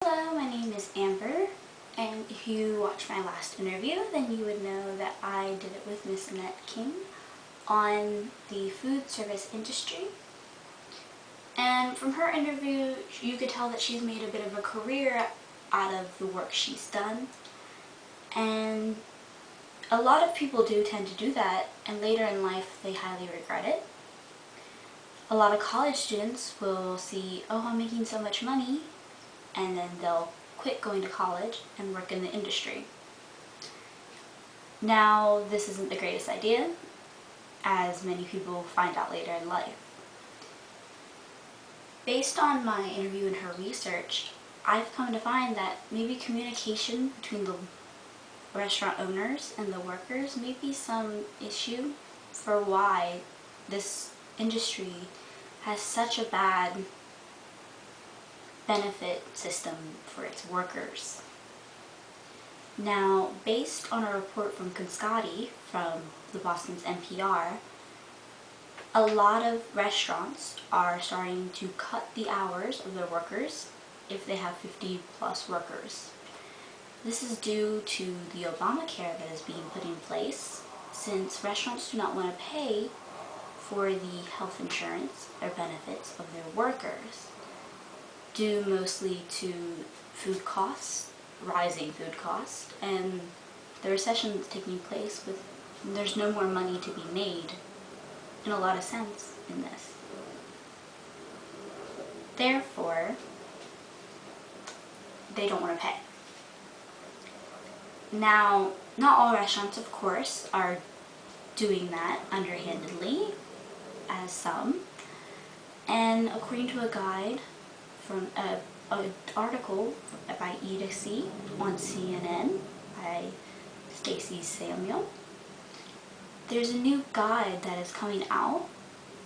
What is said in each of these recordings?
Hello, my name is Amber, and if you watched my last interview, then you would know that I did it with Miss Annette King on the food service industry. And from her interview, you could tell that she's made a bit of a career out of the work she's done. And a lot of people do tend to do that, and later in life they highly regret it. A lot of college students will see, oh, I'm making so much money, and then they'll quit going to college and work in the industry. Now, this isn't the greatest idea, as many people find out later in life. Based on my interview and her research, I've come to find that maybe communication between the restaurant owners and the workers may be some issue for why this industry has such a bad benefit system for its workers. Now, based on a report from Conscati from the Boston's NPR, a lot of restaurants are starting to cut the hours of their workers if they have 50 plus workers. This is due to the Obamacare that is being put in place, since restaurants do not want to pay for the health insurance or benefits of their workers, due mostly to food costs, rising food costs, and the recession that's taking place with there's no more money to be made in a lot of sense in this. Therefore, they don't want to pay. Now, not all restaurants, of course, are doing that underhandedly, as some, and according to a guide from an article by E2C on CNN by Stacey Samuel, there's a new guide that is coming out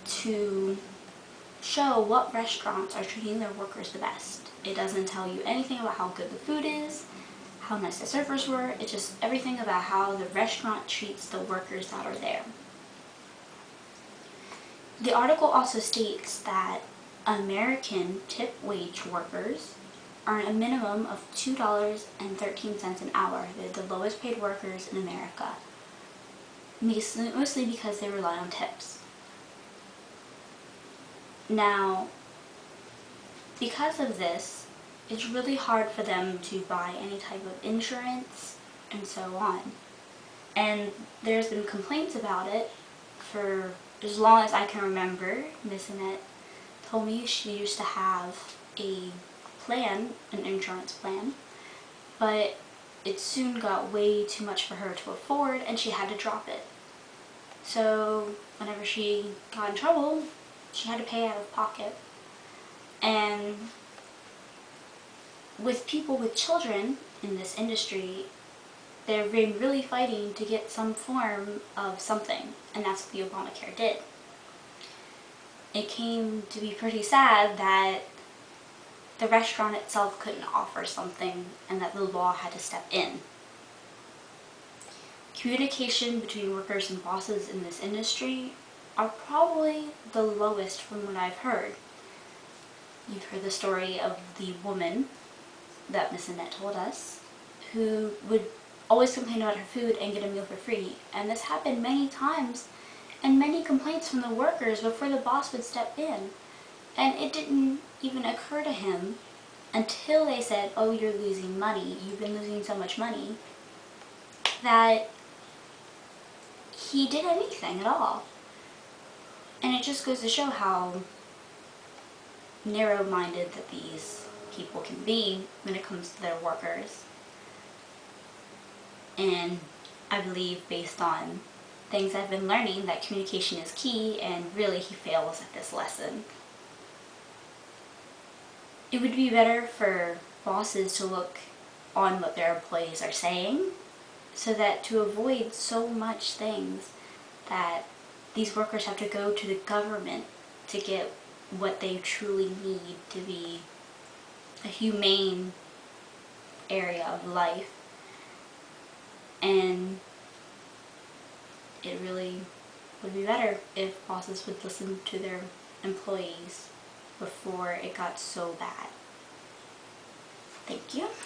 to show what restaurants are treating their workers the best. It doesn't tell you anything about how good the food is, how nice the servers were, it's just everything about how the restaurant treats the workers that are there. The article also states that American tip wage workers earn a minimum of $2.13 an hour. They're the lowest paid workers in America, mostly because they rely on tips. Now, because of this, it's really hard for them to buy any type of insurance and so on. And there's been complaints about it for as long as I can remember. Miss Annette told me she used to have a plan, an insurance plan, but it soon got way too much for her to afford and she had to drop it. So whenever she got in trouble, she had to pay out of pocket. And with people with children in this industry, they've been really fighting to get some form of something, and that's what the Obamacare did. It came to be pretty sad that the restaurant itself couldn't offer something and that the law had to step in. Communication between workers and bosses in this industry are probably the lowest from what I've heard. You've heard the story of the woman that Miss Annette told us, who would always complain about her food and get a meal for free. And this happened many times, and many complaints from the workers before the boss would step in. And it didn't even occur to him until they said, oh, you're losing money, you've been losing so much money, that he did anything at all. And it just goes to show how narrow-minded that these people can be when it comes to their workers. And I believe, based on things I've been learning, that communication is key, and really he fails at this lesson. It would be better for bosses to look on what their employees are saying, so that to avoid so much things that these workers have to go to the government to get what they truly need to be a humane area of life. And it really would be better if bosses would listen to their employees before it got so bad. Thank you.